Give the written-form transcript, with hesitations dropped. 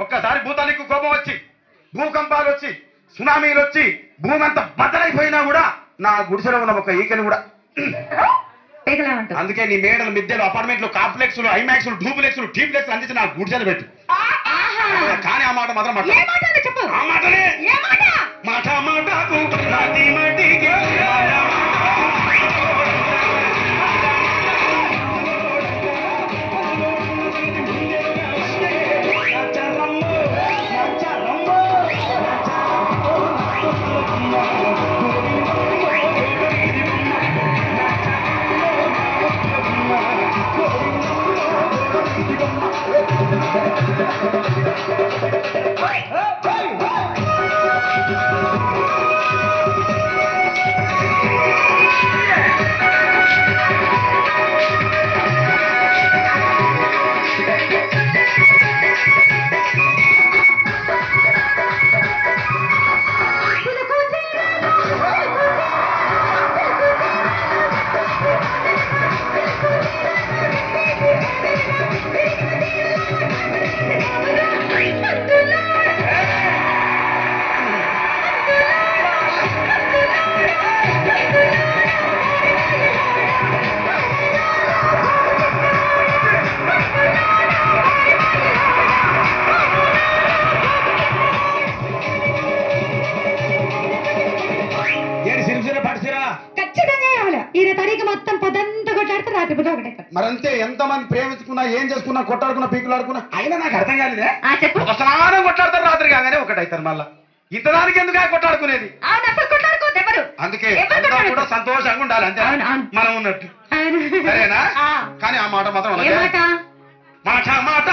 ఒక్కసారి భూతానికి కోపం వచ్చి భూకంపాలు వచ్చి సునామీలు వచ్చి భూమి అంతా బద్దలైపోయినా కూడా నా గుడిసెలో ఉన్న ఒక ఈకని కూడా అందుకే నీ మేడలు మిద్దెలు అపార్ట్మెంట్లు కాంప్లెక్స్లు ఐమాక్స్లు డూప్లెక్స్లు టీప్లెక్స్లు అందించి నా గుడిసెలు పెట్టు. కానీ ఆ మాట మాత్రం ఆ మాటనే మాట మాటకు మరంతే ఎంతమంది ప్రేమించుకున్నా ఏం చేసుకున్నా కొట్టాడుకున్నా పీకులాడుకున్నా అయినా నాకు అర్థం కాలేదే ఒక స్నానం కొట్లాడతారు రాత్రి కాగానే ఒకటైతారు మళ్ళా ఇంతదానికి ఎందుకు కొట్టాడుకునేది అందుకే కూడా సంతోషంగా ఉండాలి అంతే మనం ఉన్నట్టు సరేనా కానీ ఆ మాట మాత్రం మాట మాట